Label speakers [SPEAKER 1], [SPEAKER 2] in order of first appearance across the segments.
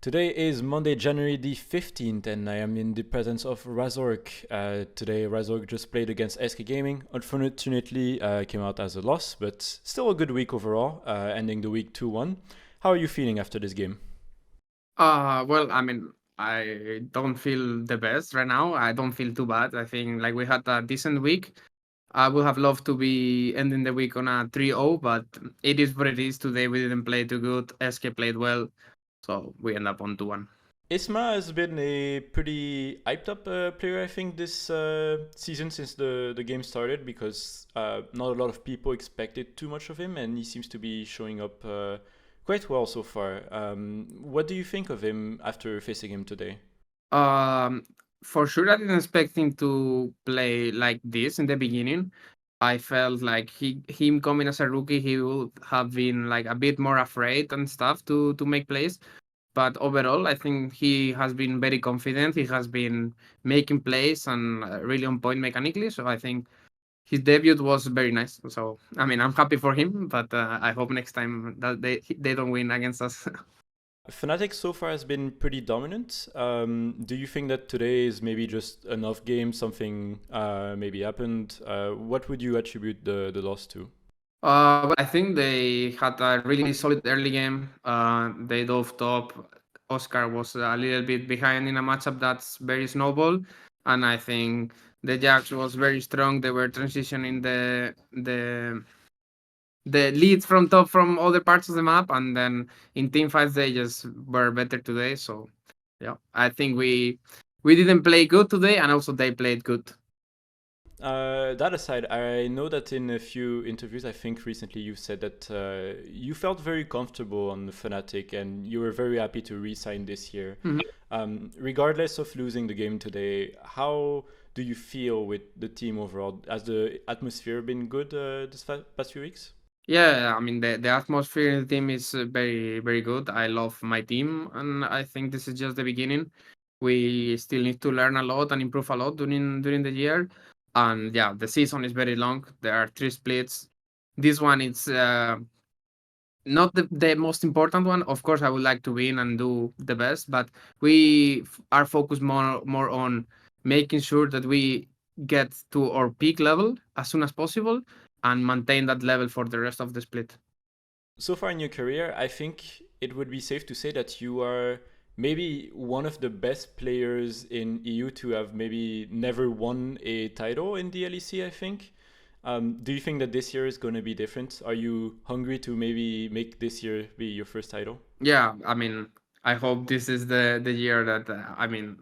[SPEAKER 1] Today is Monday, January the 15th, and I am in the presence of Razork. Today, Razork just played against SK Gaming. Unfortunately, came out as a loss, but still a good week overall, ending the week 2-1. How are you feeling after this game?
[SPEAKER 2] I don't feel the best right now. I don't feel too bad. I think like we had a decent week. I would have loved to be ending the week on a 3-0, but it is what it is. Today we didn't play too good. SK played well, so we end up on 2-1.
[SPEAKER 1] ISMA has been a pretty hyped up player, I think, this season since the game started because not a lot of people expected too much of him, and he seems to be showing up quite well so far. What do you think of him after facing him today?
[SPEAKER 2] Um, for sure, I didn't expect him to play like this in the beginning. I felt like him coming as a rookie, he would have been like a bit more afraid and stuff to make plays. But overall, I think he has been very confident. He has been making plays and really on point mechanically. So I think his debut was very nice. So I mean, I'm happy for him, but I hope next time that they don't win against us.
[SPEAKER 1] Fnatic so far has been pretty dominant. Do you think that today is maybe just an off game, something maybe happened? What would you attribute the loss to?
[SPEAKER 2] I think they had a really solid early game. They dove top. Oscar was a little bit behind in a matchup that's very snowball, and I think the Jax was very strong. They were transitioning the leads from top from other parts of the map, and then in team fights they just were better today. So yeah, I think we didn't play good today, and also they played good.
[SPEAKER 1] That aside, I know that in a few interviews, I think recently you said that you felt very comfortable on the Fnatic and you were very happy to re-sign this year.
[SPEAKER 2] Mhm.
[SPEAKER 1] Regardless of losing the game today, how do you feel with the team overall? Has the atmosphere been good this past few weeks?
[SPEAKER 2] Yeah, I mean the atmosphere in the team is very good. I love my team, and I think this is just the beginning. We still need to learn a lot and improve a lot during the year. And yeah, the season is very long. There are three splits. This one is not the most important one. Of course, I would like to win and do the best, but are focused more on making sure that we get to our peak level as soon as possible and maintain that level for the rest of the split.
[SPEAKER 1] So far in your career, I think it would be safe to say that you are maybe one of the best players in EU to have maybe never won a title in the LEC, I think. Do you think that this year is going to be different? Are you hungry to maybe make this year be your first title?
[SPEAKER 2] Yeah, I mean, I hope this is the year that I mean,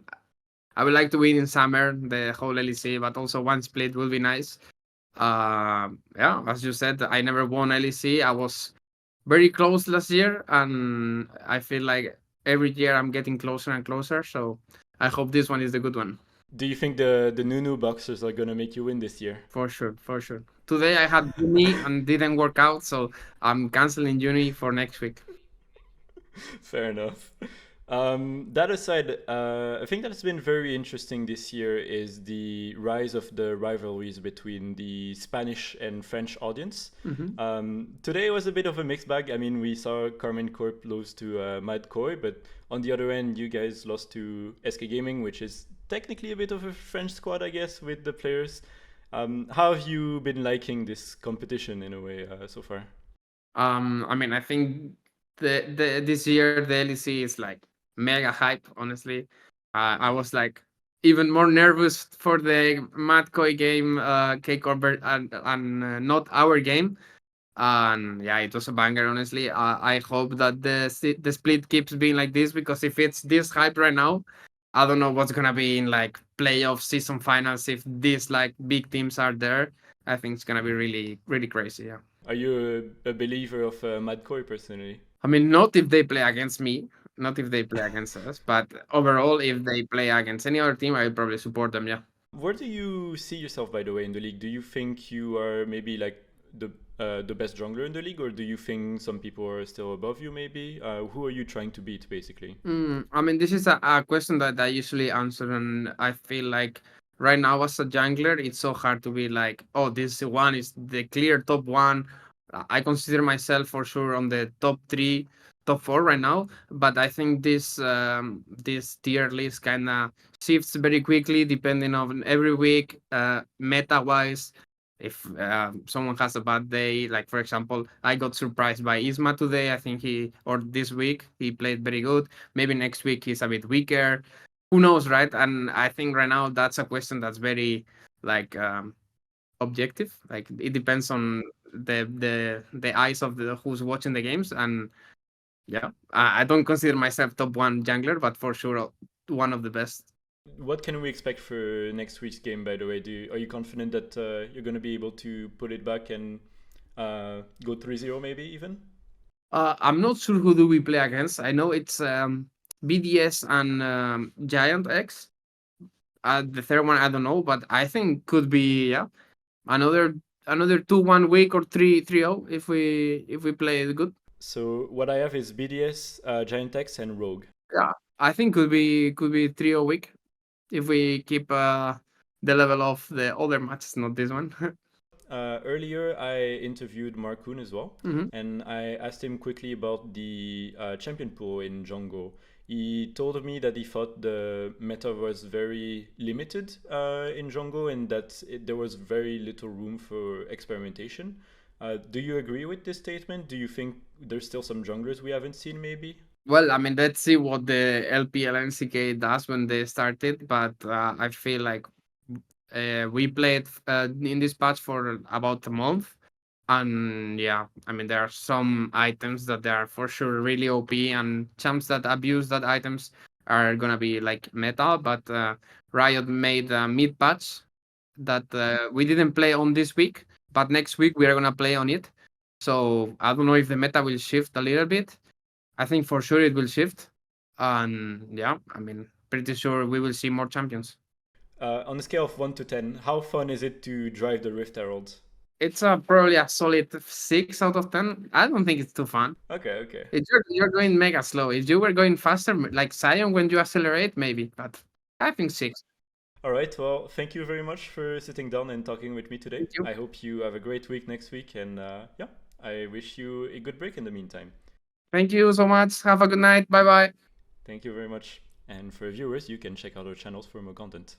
[SPEAKER 2] I would like to win in summer the whole LEC, but also one split will be nice. Yeah, as you said, I never won LEC. I was very close last year, and I feel like every year I'm getting closer and closer. So I hope this one is the good one.
[SPEAKER 1] Do you think the new boxers are going to make you win this year?
[SPEAKER 2] For sure, for sure. Today I had uni and didn't work out, so I'm canceling uni for next week.
[SPEAKER 1] Fair enough. That aside, I think that's been very interesting this year is the rise of the rivalries between the Spanish and French audience.
[SPEAKER 2] Mhm.
[SPEAKER 1] Today was a bit of a mixed bag. I mean, we saw Carmen Corp lose to Mad Koi, but on the other end, you guys lost to SK Gaming, which is technically a bit of a French squad, I guess, with the players. How have you been liking this competition in a way so far?
[SPEAKER 2] I mean, I think the this year the LEC is like mega hype. Honestly, I was like even more nervous for the Matcoy game, Cake Over and not our game. And yeah, it was a banger. Honestly, I hope that the split keeps being like this because if it's this hype right now, I don't know what's gonna be in like playoff season finals if these like big teams are there. I think it's gonna be really crazy. Yeah.
[SPEAKER 1] Are you a believer of Mad Koi personally?
[SPEAKER 2] I mean, not if they play against me, not if they play against us, but overall, if they play against any other team, I would probably support them. Yeah.
[SPEAKER 1] Where do you see yourself, by the way, in the league? Do you think you are maybe like the best jungler in the league, or do you think some people are still above you? Maybe who are you trying to beat, basically?
[SPEAKER 2] I mean, this is a question that I usually answer, and I feel like right now as a jungler, it's so hard to be like, oh, this one is the clear top one. I consider myself for sure on the top three, top 4 right now. But I think this tier list kind of shifts very quickly depending on every week, meta wise. If someone has a bad day, like for example, I got surprised by Isma today. I think or this week he played very good. Maybe next week he's a bit weaker. Who knows, right? And I think right now that's a question that's very like objective. Like it depends on the eyes of the who's watching the games. And yeah, I don't consider myself top one jungler, but for sure one of the best.
[SPEAKER 1] What can we expect for next week's game, by the way? Are you confident that you're going to be able to put it back and go 3-0 maybe even?
[SPEAKER 2] I'm not sure who do we play against. I know it's BDS and Giant X. The third one I don't know, but I think could be, yeah, another 2-1 week or 3-0 if we play it good.
[SPEAKER 1] So what I have is BDS, Giant X, and Rogue.
[SPEAKER 2] Yeah, I think could be 3-0 week if we keep the level of the other matches, not this one.
[SPEAKER 1] Earlier, I interviewed Markoon as well,
[SPEAKER 2] Mhm.
[SPEAKER 1] and I asked him quickly about the champion pool in Jungle. He told me that he thought the meta was very limited in Jungle and that there was very little room for experimentation. Do you agree with this statement? Do you think there's still some junglers we haven't seen, maybe?
[SPEAKER 2] Well, I mean, let's see what the LPL NCK does when they started, but I feel like we played in this patch for about a month. And yeah, I mean, there are some items that they are for sure really OP, and champs that abuse that items are gonna be like meta. But Riot made a mid patch that we didn't play on this week, but next week we are gonna play on it. So I don't know if the meta will shift a little bit. I think for sure it will shift, and yeah, I mean, pretty sure we will see more champions.
[SPEAKER 1] On a scale of 1 to 10, how fun is it to drive the Rift Herald?
[SPEAKER 2] It's probably a solid 6 out of 10. I don't think it's too fun.
[SPEAKER 1] Okay, okay.
[SPEAKER 2] If you're going mega slow. If you were going faster, like Sion, when you accelerate, maybe. But I think 6.
[SPEAKER 1] All right. Well, thank you very much for sitting down and talking with me today.
[SPEAKER 2] Thank you.
[SPEAKER 1] I hope you have a great week next week. And yeah, I wish you a good break in the meantime.
[SPEAKER 2] Thank you so much. Have a good night. Bye bye.
[SPEAKER 1] Thank you very much. And for viewers, you can check out our channels for more content.